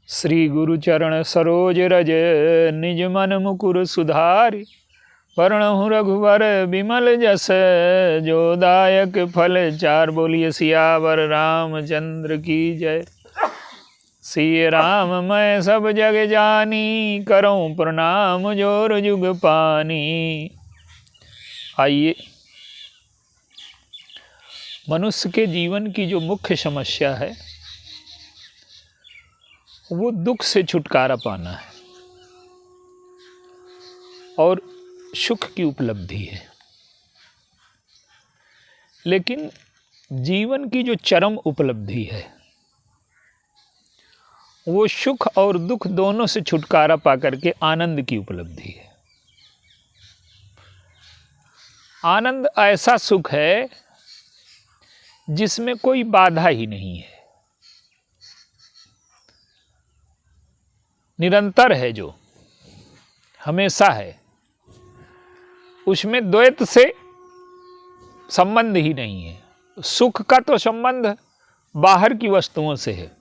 श्री गुरु चरण सरोज रज निज मन मुकुर सुधारि। वर्णहु रघुवर विमल जस जो दायक फल चार। बोलिए सियावर रामचंद्र की जय। सिय राम मैं सब जग जानी, करऊं प्रणाम जोर जुग पानी। आइए, मनुष्य के जीवन की जो मुख्य समस्या है वो दुख से छुटकारा पाना है और सुख की उपलब्धि है। लेकिन जीवन की जो चरम उपलब्धि है वो सुख और दुख दोनों से छुटकारा पाकर के आनंद की उपलब्धि है। आनंद ऐसा सुख है जिसमें कोई बाधा ही नहीं है, निरंतर है, जो हमेशा है, उसमें द्वैत से संबंध ही नहीं है। सुख का तो संबंध बाहर की वस्तुओं से है,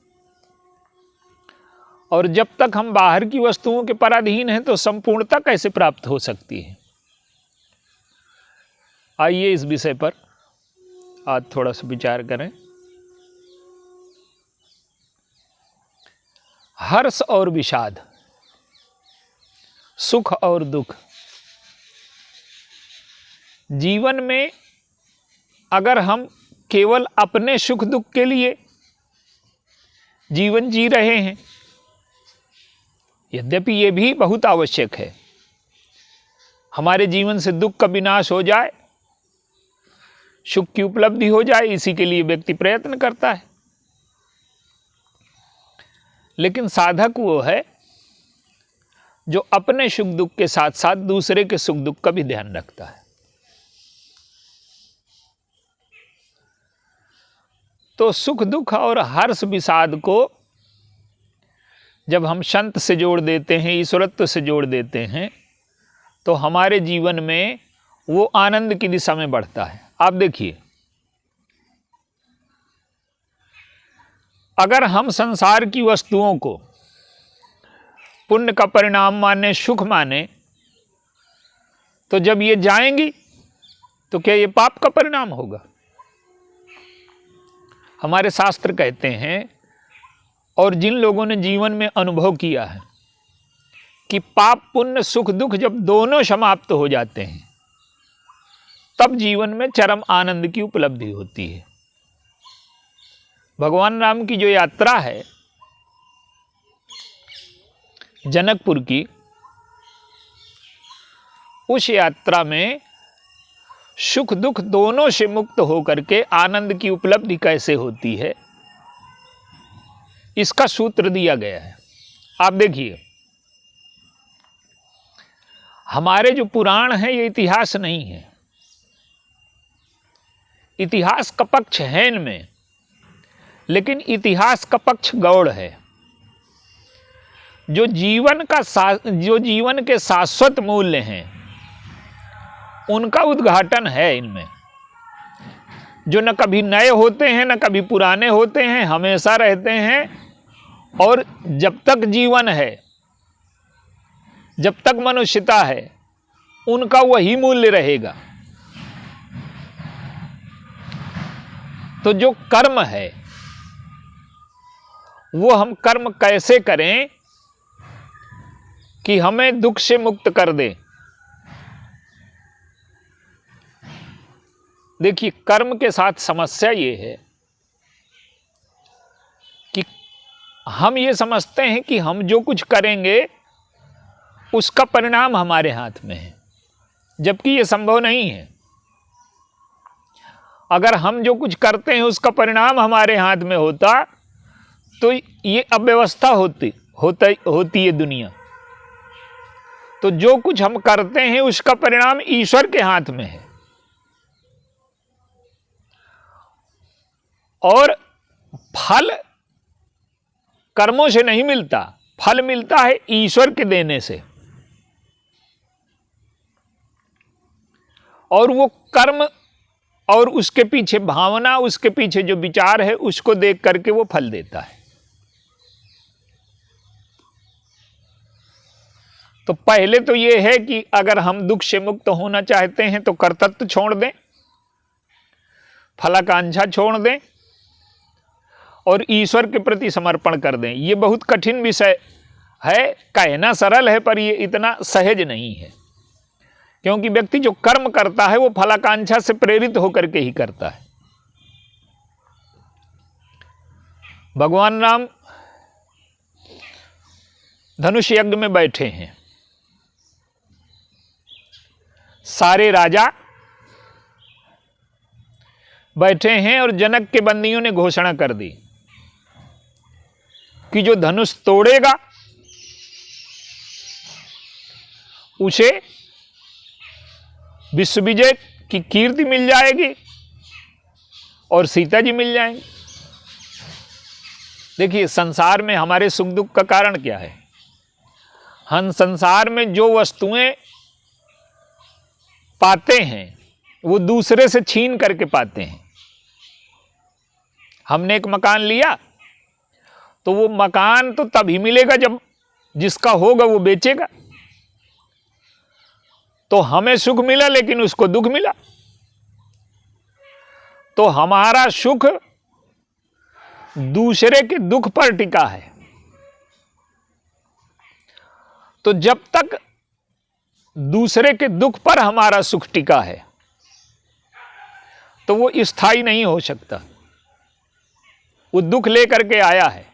और जब तक हम बाहर की वस्तुओं के पराधीन हैं तो संपूर्णता कैसे प्राप्त हो सकती है। आइए इस विषय पर आज थोड़ा सा विचार करें। हर्ष और विषाद, सुख और दुख, जीवन में अगर हम केवल अपने सुख दुख के लिए जीवन जी रहे हैं, यद्यपि ये भी बहुत आवश्यक है, हमारे जीवन से दुख का विनाश हो जाए, सुख की उपलब्धि हो जाए, इसी के लिए व्यक्ति प्रयत्न करता है। लेकिन साधक वो है जो अपने सुख दुख के साथ साथ दूसरे के सुख दुख का भी ध्यान रखता है। तो सुख दुख और हर्ष विषाद को जब हम संत से जोड़ देते हैं, ईश्वरत्व से जोड़ देते हैं, तो हमारे जीवन में वो आनंद की दिशा में बढ़ता है। आप देखिए, अगर हम संसार की वस्तुओं को पुण्य का परिणाम माने, सुख माने, तो जब ये जाएंगी तो क्या ये पाप का परिणाम होगा? हमारे शास्त्र कहते हैं, और जिन लोगों ने जीवन में अनुभव किया है कि पाप पुण्य सुख दुख जब दोनों समाप्त हो जाते हैं तब जीवन में चरम आनंद की उपलब्धि होती है। भगवान राम की जो यात्रा है जनकपुर की, उस यात्रा में सुख दुख दोनों से मुक्त होकर के आनंद की उपलब्धि कैसे होती है, इसका सूत्र दिया गया है। आप देखिए, हमारे जो पुराण है ये इतिहास नहीं है, इतिहास का पक्ष है इनमें, लेकिन इतिहास का पक्ष गौड़ है। जो जीवन के शाश्वत मूल्य हैं उनका उद्घाटन है इनमें, जो न कभी नए होते हैं न कभी पुराने होते हैं, हमेशा रहते हैं, और जब तक जीवन है, जब तक मनुष्यता है, उनका वही मूल्य रहेगा। तो जो कर्म है वो हम कर्म कैसे करें कि हमें दुख से मुक्त कर दे। देखिए, कर्म के साथ समस्या ये है कि हम ये समझते हैं कि हम जो कुछ करेंगे उसका परिणाम हमारे हाथ में है, जबकि ये संभव नहीं है। अगर हम जो कुछ करते हैं उसका परिणाम हमारे हाथ में होता तो ये अव्यवस्था होती है दुनिया। तो जो कुछ हम करते हैं उसका परिणाम ईश्वर के हाथ में है, और फल कर्मों से नहीं मिलता, फल मिलता है ईश्वर के देने से। और वो कर्म और उसके पीछे भावना, उसके पीछे जो विचार है, उसको देख करके वो फल देता है। तो पहले तो ये है कि अगर हम दुख से मुक्त होना चाहते हैं तो कर्तृत्व छोड़ दें, फलाकांक्षा छोड़ दें और ईश्वर के प्रति समर्पण कर दें। ये बहुत कठिन विषय है, कहना सरल है पर ये इतना सहज नहीं है, क्योंकि व्यक्ति जो कर्म करता है वो फलाकांक्षा से प्रेरित होकर के ही करता है। भगवान राम धनुष यज्ञ में बैठे हैं, सारे राजा बैठे हैं और जनक के बंदियों ने घोषणा कर दी कि जो धनुष तोड़ेगा उसे विश्व विजय की कीर्ति मिल जाएगी और सीता जी मिल जाएंगे। देखिए, संसार में हमारे सुख दुख का कारण क्या है? हम संसार में जो वस्तुएं पाते हैं वो दूसरे से छीन करके पाते हैं। हमने एक मकान लिया तो वो मकान तो तभी मिलेगा जब जिसका होगा वो बेचेगा। तो हमें सुख मिला लेकिन उसको दुख मिला। तो हमारा सुख दूसरे के दुख पर टिका है। तो जब तक दूसरे के दुख पर हमारा सुख टिका है तो वो स्थायी नहीं हो सकता। वो दुख लेकर के आया है,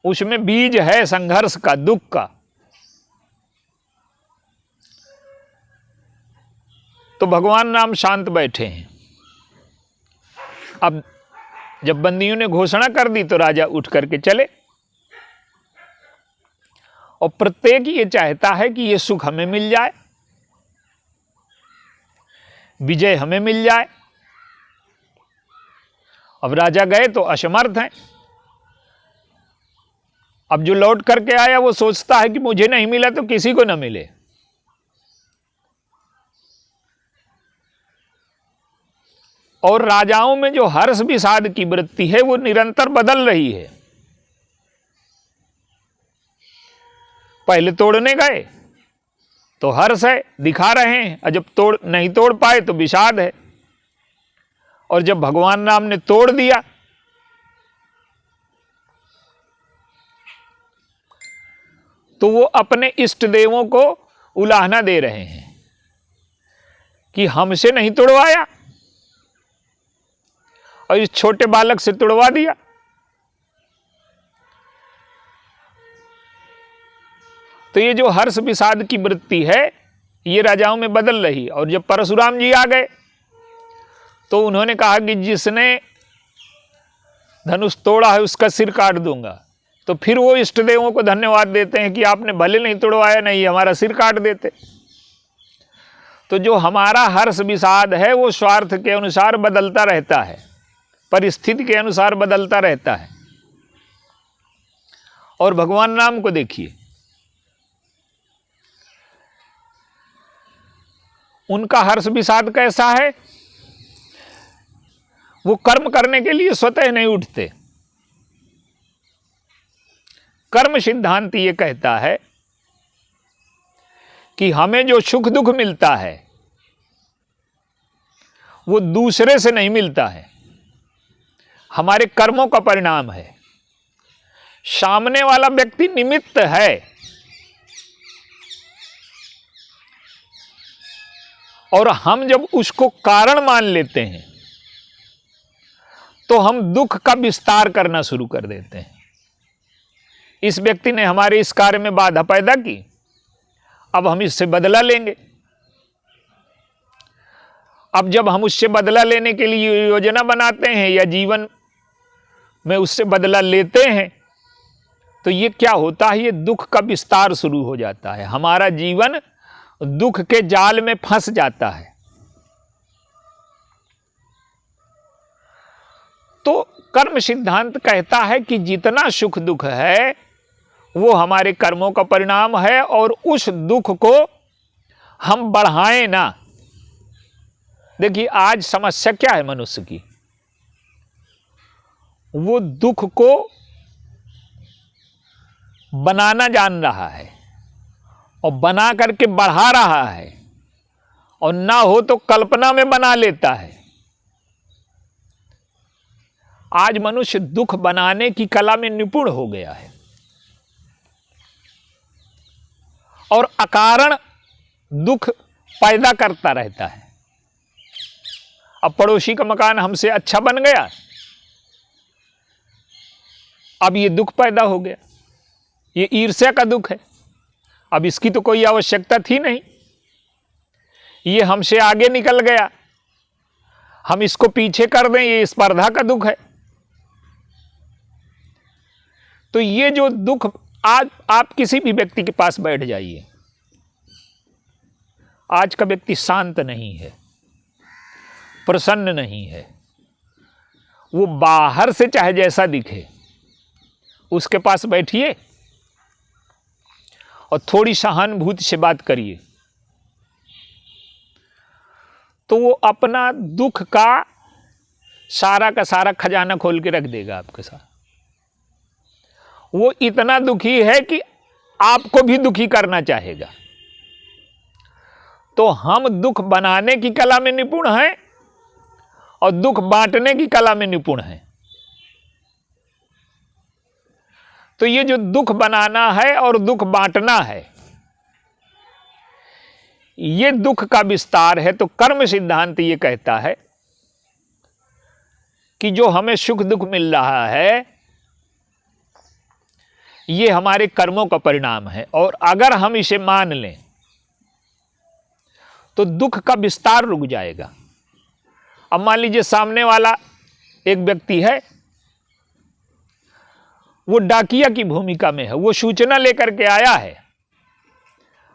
उसमें बीज है संघर्ष का, दुख का। तो भगवान राम शांत बैठे हैं। अब जब बंदियों ने घोषणा कर दी तो राजा उठ करके चले, और प्रत्येक ये चाहता है कि ये सुख हमें मिल जाए, विजय हमें मिल जाए। अब राजा गए तो असमर्थ हैं। अब जो लौट करके आया वो सोचता है कि मुझे नहीं मिला तो किसी को न मिले। और राजाओं में जो हर्ष विषाद की वृत्ति है वो निरंतर बदल रही है। पहले तोड़ने गए तो हर्ष है, दिखा रहे हैं, और जब नहीं तोड़ पाए तो विषाद है। और जब भगवान राम ने तोड़ दिया तो वो अपने इष्ट देवों को उलाहना दे रहे हैं कि हमसे नहीं तोड़वाया और इस छोटे बालक से तोड़वा दिया। तो ये जो हर्ष विषाद की वृत्ति है ये राजाओं में बदल रही। और जब परशुराम जी आ गए तो उन्होंने कहा कि जिसने धनुष तोड़ा है उसका सिर काट दूंगा। तो फिर वो इष्ट देवों को धन्यवाद देते हैं कि आपने भले नहीं तोड़वाया, नहीं हमारा सिर काट देते। तो जो हमारा हर्ष विषाद है वो स्वार्थ के अनुसार बदलता रहता है, परिस्थिति के अनुसार बदलता रहता है। और भगवान राम को देखिए, उनका हर्ष विषाद कैसा है? वो कर्म करने के लिए स्वतः नहीं उठते। कर्म सिद्धांत ये कहता है कि हमें जो सुख दुख मिलता है वो दूसरे से नहीं मिलता है, हमारे कर्मों का परिणाम है। सामने वाला व्यक्ति निमित्त है, और हम जब उसको कारण मान लेते हैं तो हम दुख का विस्तार करना शुरू कर देते हैं। इस व्यक्ति ने हमारे इस कार्य में बाधा पैदा की, अब हम इससे बदला लेंगे। अब जब हम उससे बदला लेने के लिए योजना बनाते हैं या जीवन में उससे बदला लेते हैं तो ये क्या होता है? ये दुख का विस्तार शुरू हो जाता है। हमारा जीवन दुख के जाल में फंस जाता है। तो कर्म सिद्धांत कहता है कि जितना सुख दुख है वो हमारे कर्मों का परिणाम है, और उस दुख को हम बढ़ाएं ना। देखिए, आज समस्या क्या है मनुष्य की? वो दुख को बनाना जान रहा है, और बना करके बढ़ा रहा है, और ना हो तो कल्पना में बना लेता है। आज मनुष्य दुख बनाने की कला में निपुण हो गया है और अकारण दुख पैदा करता रहता है। अब पड़ोसी का मकान हमसे अच्छा बन गया, अब ये दुख पैदा हो गया, ये ईर्ष्या का दुख है। अब इसकी तो कोई आवश्यकता थी नहीं, ये हमसे आगे निकल गया, हम इसको पीछे कर दें, ये स्पर्धा का दुख है। तो ये जो दुख, आज आप किसी भी व्यक्ति के पास बैठ जाइए, आज का व्यक्ति शांत नहीं है, प्रसन्न नहीं है। वो बाहर से चाहे जैसा दिखे, उसके पास बैठिए और थोड़ी सहानुभूति से बात करिए, तो वो अपना दुख का सारा खजाना खोल के रख देगा आपके साथ। वो इतना दुखी है कि आपको भी दुखी करना चाहेगा। तो हम दुख बनाने की कला में निपुण हैं और दुख बांटने की कला में निपुण हैं। तो ये जो दुख बनाना है और दुख बांटना है, ये दुख का विस्तार है। तो कर्म सिद्धांत ये कहता है कि जो हमें सुख दुख मिल रहा है, ये हमारे कर्मों का परिणाम है, और अगर हम इसे मान लें तो दुख का विस्तार रुक जाएगा। अब मान लीजिए सामने वाला एक व्यक्ति है, वो डाकिया की भूमिका में है, वो सूचना लेकर के आया है,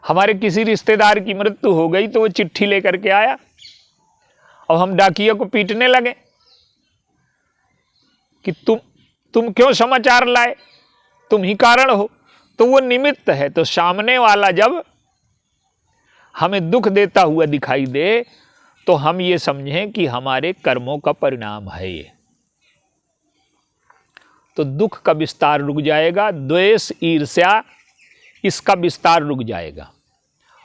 हमारे किसी रिश्तेदार की मृत्यु हो गई तो वो चिट्ठी लेकर के आया और हम डाकिया को पीटने लगे कि तुम क्यों समाचार लाए, तुम ही कारण हो। तो वो निमित्त है। तो सामने वाला जब हमें दुख देता हुआ दिखाई दे तो हम ये समझें कि हमारे कर्मों का परिणाम है ये। तो दुख का विस्तार रुक जाएगा, द्वेष ईर्ष्या इसका विस्तार रुक जाएगा।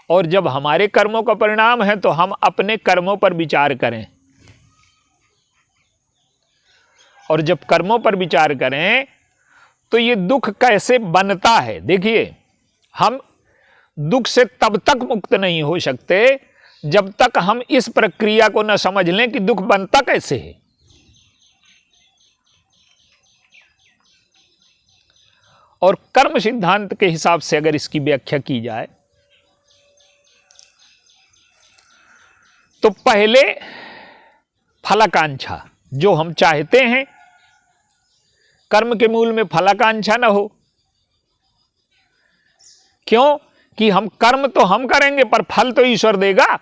और जब हमारे कर्मों का परिणाम है तो हम अपने कर्मों पर विचार करें, और जब कर्मों पर विचार करें तो ये दुख कैसे बनता है। देखिए, हम दुख से तब तक मुक्त नहीं हो सकते जब तक हम इस प्रक्रिया को न समझ लें कि दुख बनता कैसे है। और कर्म सिद्धांत के हिसाब से अगर इसकी व्याख्या की जाए तो पहले फलाकांक्षा, जो हम चाहते हैं, कर्म के मूल में फलाकांक्षा न हो। क्यों? कि हम कर्म तो हम करेंगे पर फल तो ईश्वर देगा।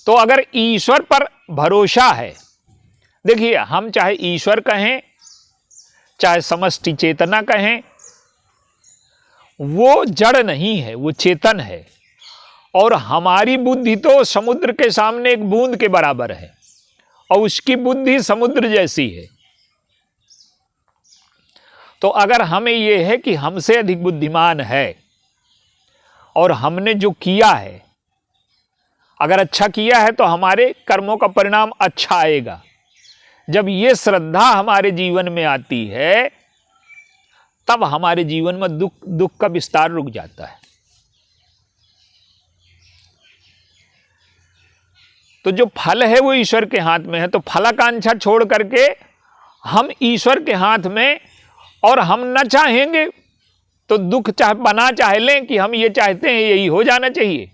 तो अगर ईश्वर पर भरोसा है, देखिए, हम चाहे ईश्वर कहें चाहे समष्टि चेतना कहें, वो जड़ नहीं है, वो चेतन है। और हमारी बुद्धि तो समुद्र के सामने एक बूंद के बराबर है और उसकी बुद्धि समुद्र जैसी है। तो अगर हमें यह है कि हमसे अधिक बुद्धिमान है और हमने जो किया है, अगर अच्छा किया है तो हमारे कर्मों का परिणाम अच्छा आएगा। जब ये श्रद्धा हमारे जीवन में आती है तब हमारे जीवन में दुख का विस्तार रुक जाता है। तो जो फल है वो ईश्वर के हाथ में है। तो फलाकांक्षा छोड़ करके हम ईश्वर के हाथ में, और हम न चाहेंगे तो दुख चाहे बना चाहे लें कि हम ये चाहते हैं यही हो जाना चाहिए,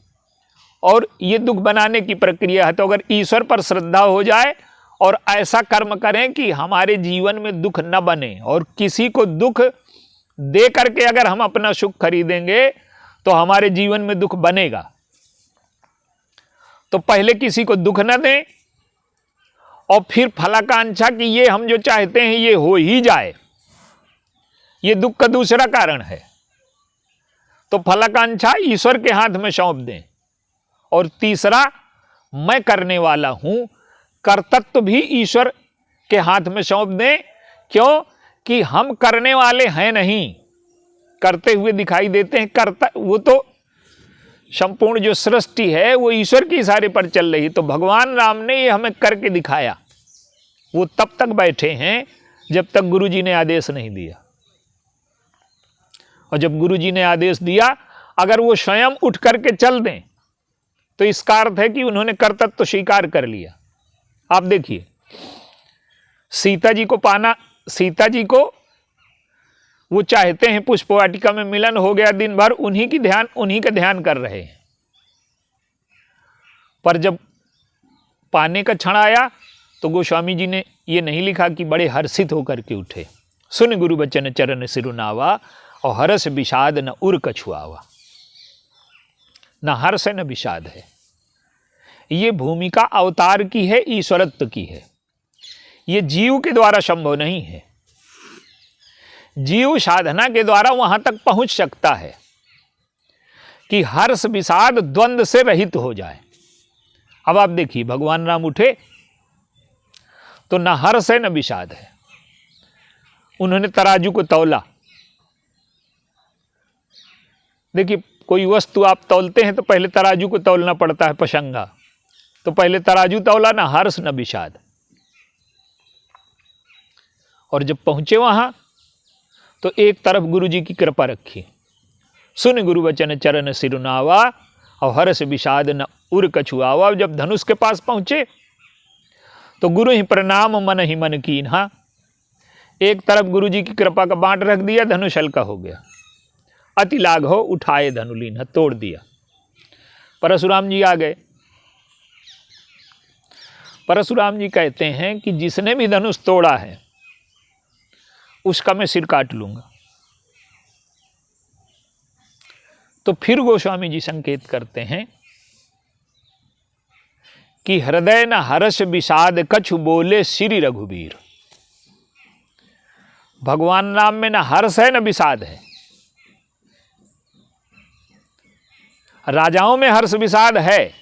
और ये दुख बनाने की प्रक्रिया है। तो अगर ईश्वर पर श्रद्धा हो जाए और ऐसा कर्म करें कि हमारे जीवन में दुख न बने, और किसी को दुख दे करके अगर हम अपना सुख खरीदेंगे तो हमारे जीवन में दुख बनेगा। तो पहले किसी को दुख न दें और फिर फलाकांक्षा कि ये हम जो चाहते हैं ये हो ही जाए, ये दुख का दूसरा कारण है। तो फलाकांक्षा ईश्वर के हाथ में सौंप दें। और तीसरा, मैं करने वाला हूं, कर्तृत्व भी ईश्वर के हाथ में सौंप दें। क्यों? कि हम करने वाले हैं नहीं, करते हुए दिखाई देते हैं। कर्ता वो तो संपूर्ण जो सृष्टि है वो ईश्वर के इशारे पर चल रही। तो भगवान राम ने ये हमें करके दिखाया। वो तब तक बैठे हैं जब तक गुरुजी ने आदेश नहीं दिया, और जब गुरुजी ने आदेश दिया अगर वो स्वयं उठ करके चल दें तो इसका अर्थ है कि उन्होंने कर्तव्य तो स्वीकार कर लिया। आप देखिए, सीता जी को पाना, सीता जी को वो चाहते हैं, पुष्प वाटिका में मिलन हो गया, दिन भर उन्हीं का ध्यान कर रहे हैं। पर जब पाने का क्षण आया तो गोस्वामी जी ने ये नहीं लिखा कि बड़े हर्षित होकर के उठे, सुन गुरु बचन चरण सिरुनावा, और हर्ष विषाद न उर कछुआवा। न हर्ष है न विषाद है। ये भूमिका अवतार की है, ईश्वरत्व की है। ये जीव के द्वारा संभव नहीं है। जीव साधना के द्वारा वहां तक पहुंच सकता है कि हर्ष विषाद द्वंद्व से रहित हो जाए। अब आप देखिए, भगवान राम उठे तो न हर्ष है न विषाद है। उन्होंने तराजू को तौला। देखिए, कोई वस्तु आप तौलते हैं तो पहले तराजू को तौलना पड़ता है, पशंगा। तो पहले तराजू तौला, न हर्ष न विषाद। और जब पहुंचे वहां तो एक तरफ गुरु जी की कृपा रखी, सुन गुरु वचन चरण सिरुनावा, और हर्ष विषाद न उर कछुआवा। जब धनुष के पास पहुंचे तो गुरु ही प्रणाम मन ही मन कीन्हा। एक तरफ गुरु जी की कृपा का बांट रख दिया, धनुष हल्का हो गया। अति लाघ हो उठाए धनुलीन, तोड़ दिया। परशुराम जी आ गए। परशुराम जी कहते हैं कि जिसने भी धनुष तोड़ा है उसका मैं सिर काट लूंगा। तो फिर गोस्वामी जी संकेत करते हैं कि हृदय न हर्ष विषाद कछु बोले श्री रघुबीर। भगवान राम में न हर्ष है न विषाद है। राजाओं में हर्ष विषाद है,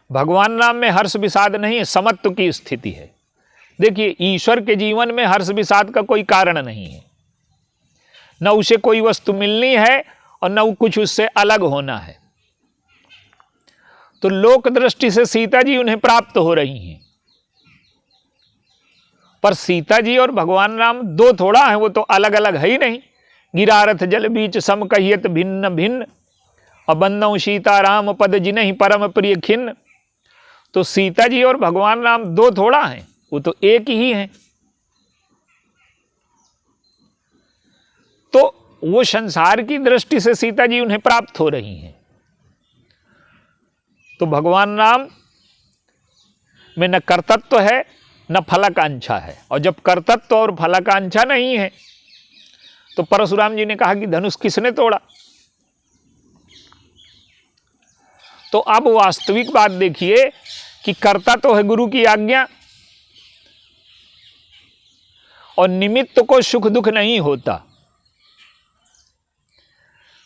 भगवान राम में हर्ष विषाद नहीं है, समत्व की स्थिति है। देखिए, ईश्वर के जीवन में हर्ष विषाद का कोई कारण नहीं है। न उसे कोई वस्तु मिलनी है और न कुछ उससे अलग होना है। तो लोक दृष्टि से सीता जी उन्हें प्राप्त हो रही हैं, पर सीता जी और भगवान राम दो थोड़ा है, वो तो अलग अलग है ही नहीं। गिरारथ जल बीच सम कहियत भिन्न भिन्न, अबंदौ सीता राम पद जिन्हि परम प्रिय खिन्न। तो सीता जी और भगवान राम दो थोड़ा हैं, वो तो एक ही हैं। तो वो संसार की दृष्टि से सीता जी उन्हें प्राप्त हो रही हैं। तो भगवान राम में न कर्तव्य है न फलाकांक्षा है। और जब कर्तव्य और फलाकांक्षा नहीं है तो परशुराम जी ने कहा कि धनुष किसने तोड़ा। तो अब वास्तविक बात देखिए कि कर्ता तो है गुरु की आज्ञा, और निमित्त को सुख दुख नहीं होता।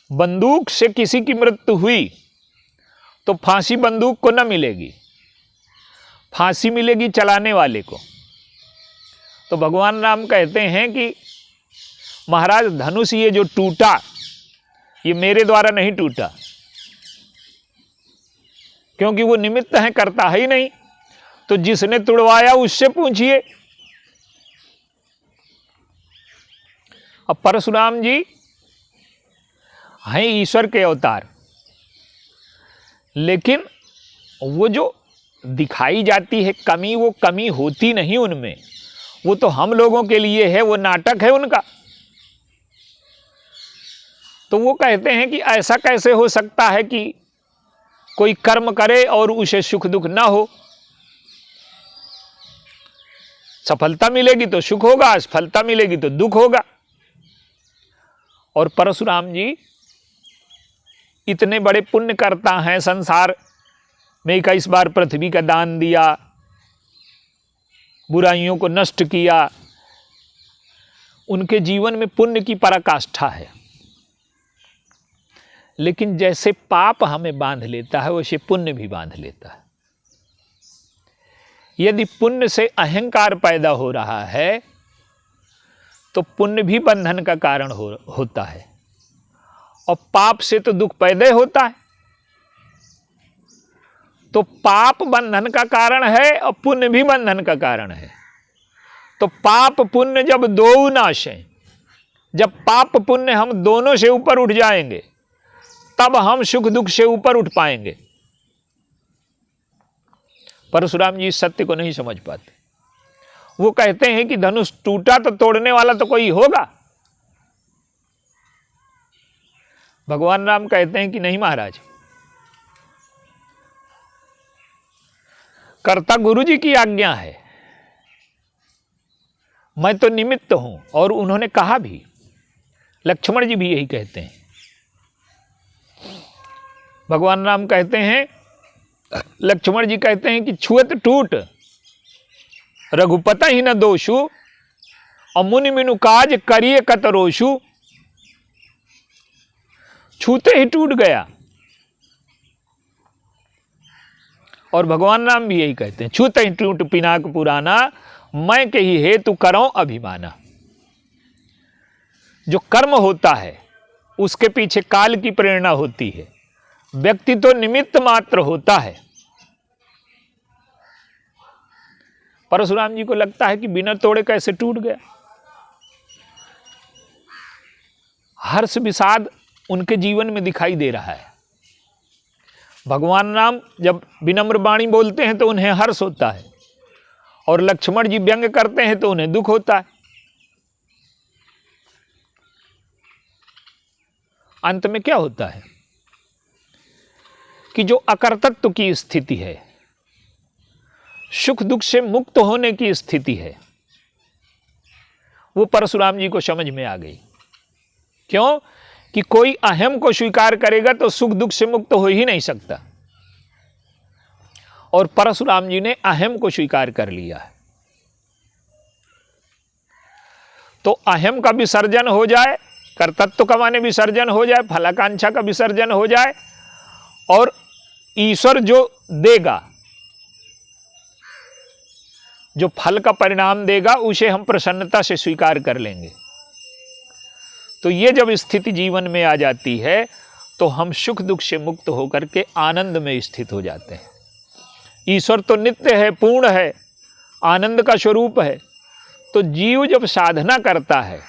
बंदूक से किसी की मृत्यु हुई तो फांसी बंदूक को न मिलेगी, फांसी मिलेगी चलाने वाले को। तो भगवान राम कहते हैं कि महाराज, धनुष ये जो टूटा ये मेरे द्वारा नहीं टूटा, क्योंकि वो निमित्त है, करता है ही नहीं। तो जिसने तुड़वाया उससे पूछिए। अब परशुराम जी हैं ईश्वर के अवतार, लेकिन वो जो दिखाई जाती है कमी, वो कमी होती नहीं उनमें। वो तो हम लोगों के लिए है, वो नाटक है उनका। तो वो कहते हैं कि ऐसा कैसे हो सकता है कि कोई कर्म करे और उसे सुख दुख ना हो। सफलता मिलेगी तो सुख होगा, असफलता मिलेगी तो दुख होगा। और परशुराम जी इतने बड़े पुण्य करता हैं, संसार में 21 बार पृथ्वी का दान दिया, बुराइयों को नष्ट किया। उनके जीवन में पुण्य की पराकाष्ठा है। लेकिन जैसे पाप हमें बांध लेता है वैसे पुण्य भी बांध लेता है। यदि पुण्य से अहंकार पैदा हो रहा है तो पुण्य भी बंधन का कारण होता है। और पाप से तो दुख पैदा होता है। तो पाप बंधन का कारण है और पुण्य भी बंधन का कारण है। तो पाप पुण्य जब दो नाश हैं, जब पाप पुण्य हम दोनों से ऊपर उठ जाएंगे तब हम सुख दुख से ऊपर उठ पाएंगे। परशुराम जी इस सत्य को नहीं समझ पाते। वो कहते हैं कि धनुष टूटा तो तोड़ने वाला तो कोई होगा। भगवान राम कहते हैं कि नहीं महाराज, कर्ता गुरु जी की आज्ञा है, मैं तो निमित्त हूं। और उन्होंने कहा भी, लक्ष्मण जी भी यही कहते हैं। भगवान राम कहते हैं, लक्ष्मण जी कहते हैं कि छुअत टूट रघुपति ही न दोषु और मुनि मिनु काज करिए कतरोषु। छूते ही टूट गया। और भगवान राम भी यही कहते हैं, छूते ही टूट पिनाक पुराना, मैं के ही हेतु करो अभिमाना। जो कर्म होता है उसके पीछे काल की प्रेरणा होती है, व्यक्ति तो निमित्त मात्र होता है। परशुराम जी को लगता है कि बिना तोड़े कैसे टूट गया। हर्ष विषाद उनके जीवन में दिखाई दे रहा है। भगवान राम जब विनम्र वाणी बोलते हैं तो उन्हें हर्ष होता है, और लक्ष्मण जी व्यंग करते हैं तो उन्हें दुख होता है। अंत में क्या होता है कि जो अकर्तृत्व की स्थिति है, सुख दुख से मुक्त होने की स्थिति है, वो परशुराम जी को समझ में आ गई। क्यों? कि कोई अहम को स्वीकार करेगा तो सुख दुख से मुक्त हो ही नहीं सकता। और परशुराम जी ने अहम को स्वीकार कर लिया है। तो अहम का विसर्जन हो जाए, कर्तृत्व का माने विसर्जन हो जाए, फलाकांक्षा का विसर्जन हो जाए, और ईश्वर जो देगा, जो फल का परिणाम देगा, उसे हम प्रसन्नता से स्वीकार कर लेंगे। तो ये जब स्थिति जीवन में आ जाती है तो हम सुख दुख से मुक्त होकर के आनंद में स्थित हो जाते हैं। ईश्वर तो नित्य है, पूर्ण है, आनंद का स्वरूप है। तो जीव जब साधना करता है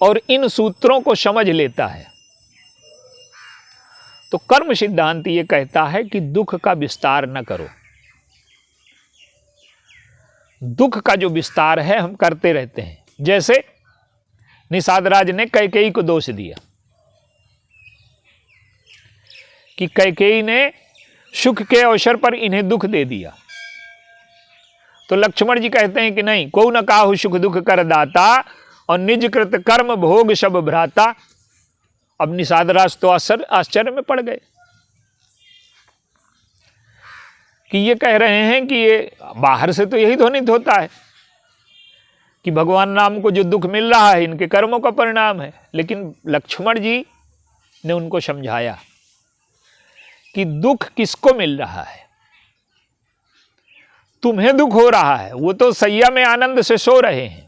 और इन सूत्रों को समझ लेता है तो कर्म सिद्धांत ये कहता है कि दुख का विस्तार न करो। दुख का जो विस्तार है हम करते रहते हैं। जैसे निषाद राज ने कैकेयी को दोष दिया कि कैकेयी ने सुख के अवसर पर इन्हें दुख दे दिया। तो लक्ष्मण जी कहते हैं कि नहीं, को न काहु सुख दुख कर दाता और निज कृत कर्म भोग सब भ्राता। अब निषाद राज तो आश्चर्य में पड़ गए कि ये कह रहे हैं कि ये बाहर से तो यही ध्वनित होता है कि भगवान राम को जो दुख मिल रहा है इनके कर्मों का परिणाम है। लेकिन लक्ष्मण जी ने उनको समझाया कि दुख किसको मिल रहा है। तुम्हें दुख हो रहा है, वो तो सैया में आनंद से सो रहे हैं।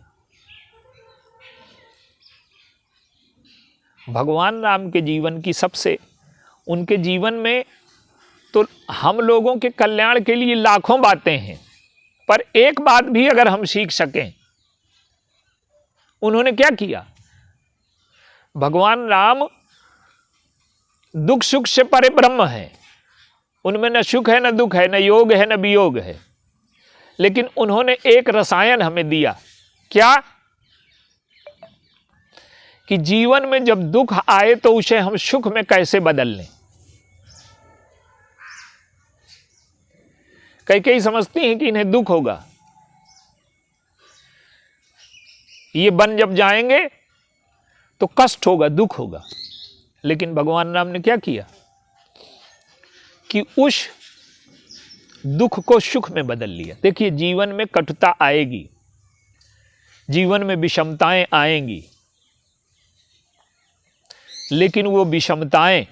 भगवान राम के जीवन की सबसे, उनके जीवन में तो हम लोगों के कल्याण के लिए लाखों बातें हैं, पर एक बात भी अगर हम सीख सकें, उन्होंने क्या किया। भगवान राम दुख सुख से परे ब्रह्म है, उनमें न सुख है न दुख है, न योग है न वियोग है। लेकिन उन्होंने एक रसायन हमें दिया, क्या कि जीवन में जब दुख आए तो उसे हम सुख में कैसे बदल लें। कई समझती हैं कि इन्हें दुख होगा, ये बन जब जाएंगे तो कष्ट होगा, दुख होगा। लेकिन भगवान राम ने क्या किया कि उस दुख को सुख में बदल लिया। देखिए, जीवन में कटुता आएगी, जीवन में विषमताएं आएंगी, लेकिन वो विषमताएं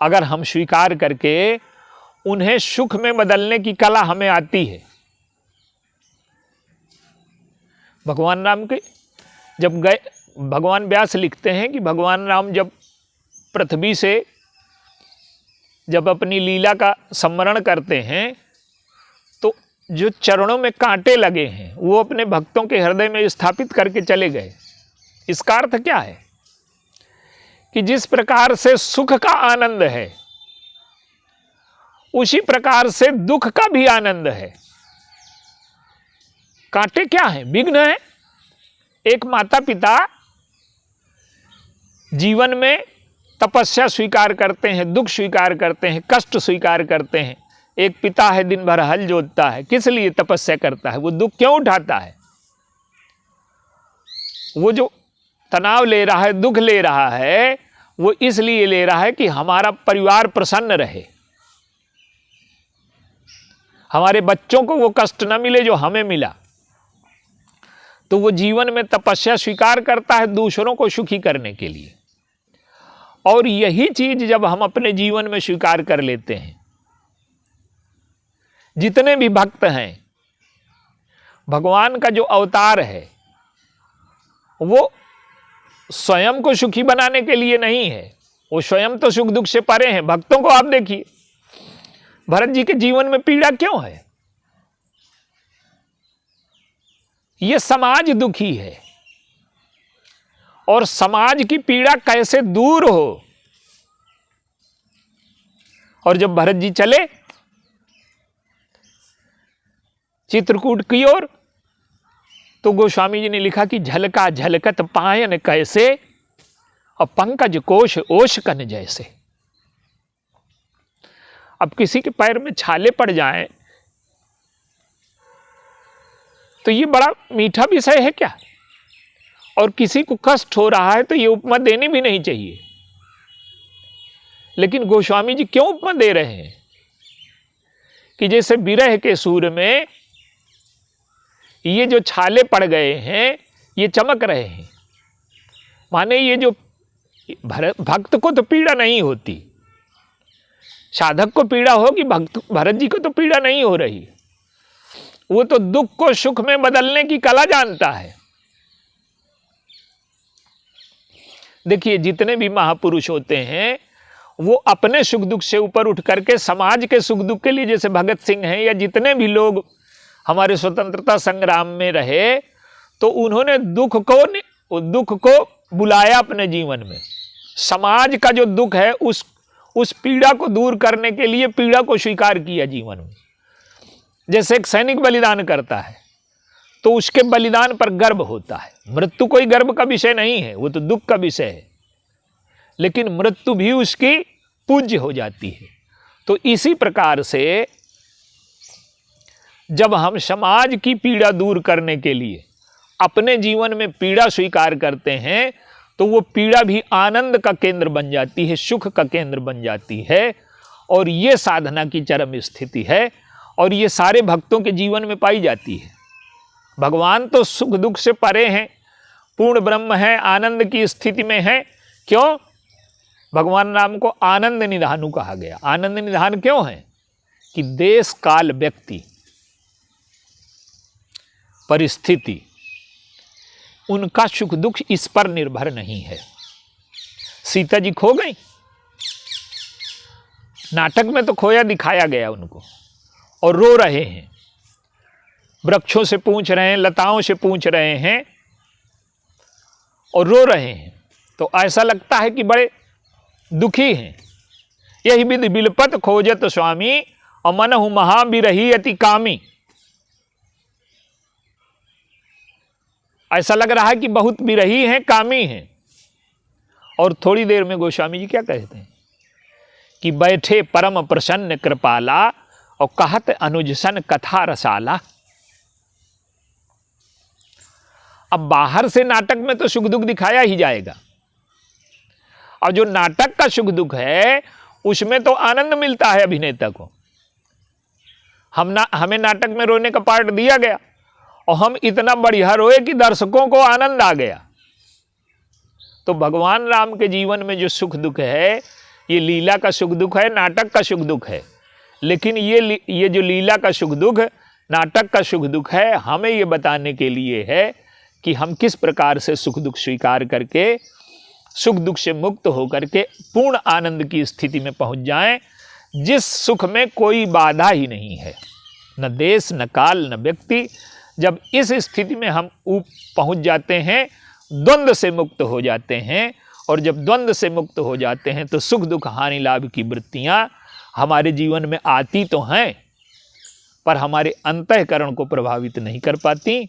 अगर हम स्वीकार करके उन्हें सुख में बदलने की कला हमें आती है। भगवान राम के जब गए भगवान व्यास लिखते हैं कि भगवान राम जब पृथ्वी से जब अपनी लीला का स्मरण करते हैं तो जो चरणों में कांटे लगे हैं वो अपने भक्तों के हृदय में स्थापित करके चले गए। इसका अर्थ क्या है कि जिस प्रकार से सुख का आनंद है उसी प्रकार से दुख का भी आनंद है। कांटे क्या है? विघ्न है। एक माता पिता जीवन में तपस्या स्वीकार करते हैं, दुख स्वीकार करते हैं, कष्ट स्वीकार करते हैं। एक पिता है दिन भर हल जोतता है, किस लिए तपस्या करता है? वो दुख क्यों उठाता है? वो जो तनाव ले रहा है, दुख ले रहा है, वो इसलिए ले रहा है कि हमारा परिवार प्रसन्न रहे, हमारे बच्चों को वो कष्ट न मिले जो हमें मिला। तो वो जीवन में तपस्या स्वीकार करता है दूसरों को सुखी करने के लिए। और यही चीज जब हम अपने जीवन में स्वीकार कर लेते हैं, जितने भी भक्त हैं, भगवान का जो अवतार है वो स्वयं को सुखी बनाने के लिए नहीं है, वो स्वयं तो सुख दुख से परे हैं। भक्तों को आप देखिए, भरत जी के जीवन में पीड़ा क्यों है? ये समाज दुखी है और समाज की पीड़ा कैसे दूर हो। और जब भरत जी चले चित्रकूट की ओर तो गोस्वामी जी ने लिखा कि झलका झलकत पायन कैसे और पंकज कोश ओशकन जैसे। अब किसी के पैर में छाले पड़ जाएं तो ये बड़ा मीठा विषय है क्या? और किसी को कष्ट हो रहा है तो ये उपमा देनी भी नहीं चाहिए। लेकिन गोस्वामी जी क्यों उपमा दे रहे हैं कि जैसे विरह के सूर में ये जो छाले पड़ गए हैं ये चमक रहे हैं। माने ये जो भक्त को तो पीड़ा नहीं होती, साधक को पीड़ा होगी, भरत जी को तो पीड़ा नहीं हो रही। वो तो दुख को सुख में बदलने की कला जानता है। देखिए, जितने भी महापुरुष होते हैं वो अपने सुख दुख से ऊपर उठ करके समाज के सुख दुख के लिए, जैसे भगत सिंह हैं या जितने भी लोग हमारे स्वतंत्रता संग्राम में रहे, तो उन्होंने दुख को बुलाया अपने जीवन में। समाज का जो दुख है उस पीड़ा को दूर करने के लिए पीड़ा को स्वीकार किया जीवन में। जैसे एक सैनिक बलिदान करता है तो उसके बलिदान पर गर्व होता है। मृत्यु कोई गर्व का विषय नहीं है, वो तो दुख का विषय है, लेकिन मृत्यु भी उसकी पूज्य हो जाती है। तो इसी प्रकार से जब हम समाज की पीड़ा दूर करने के लिए अपने जीवन में पीड़ा स्वीकार करते हैं तो वो पीड़ा भी आनंद का केंद्र बन जाती है, सुख का केंद्र बन जाती है। और ये साधना की चरम स्थिति है और ये सारे भक्तों के जीवन में पाई जाती है। भगवान तो सुख दुख से परे हैं, पूर्ण ब्रह्म है, आनंद की स्थिति में है। क्यों? भगवान राम को आनंद निधानु कहा गया। आनंद निधान क्यों है? कि देश काल व्यक्ति परिस्थिति उनका सुख दुख इस पर निर्भर नहीं है। सीता जी खो गई, नाटक में तो खोया दिखाया गया उनको, और रो रहे हैं, वृक्षों से पूछ रहे हैं, लताओं से पूछ रहे हैं और रो रहे हैं। तो ऐसा लगता है कि बड़े दुखी हैं। यही विधि बिलपत खोजत स्वामी और मनहु महाबिरही अति कामी। ऐसा लग रहा है कि बहुत बिरही हैं, कामी हैं। और थोड़ी देर में गोस्वामी जी क्या कहते हैं कि बैठे परम प्रसन्न कृपाला और कहत अनुजसन कथा रसाला। अब बाहर से नाटक में तो सुख दुख दिखाया ही जाएगा, और जो नाटक का सुख दुख है उसमें तो आनंद मिलता है अभिनेता को। हमें नाटक में रोने का पार्ट दिया गया और हम इतना बढ़िया रोए कि दर्शकों को आनंद आ गया। तो भगवान राम के जीवन में जो सुख दुख है ये लीला का सुख दुख है, नाटक का सुख दुख है। लेकिन ये जो लीला का सुख दुख, नाटक का सुख दुख है, हमें ये बताने के लिए है कि हम किस प्रकार से सुख दुख स्वीकार करके सुख दुख से मुक्त होकर के पूर्ण आनंद की स्थिति में पहुंच जाएं, जिस सुख में कोई बाधा ही नहीं है, न देश न काल न व्यक्ति। जब इस स्थिति में हम पहुंच जाते हैं, द्वंद्व से मुक्त हो जाते हैं, और जब द्वंद्व से मुक्त हो जाते हैं तो सुख दुख हानि लाभ की वृत्तियां हमारे जीवन में आती तो हैं, पर हमारे अंतःकरण को प्रभावित नहीं कर पाती,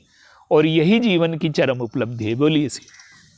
और यही जीवन की चरम उपलब्धि है। बोलिए।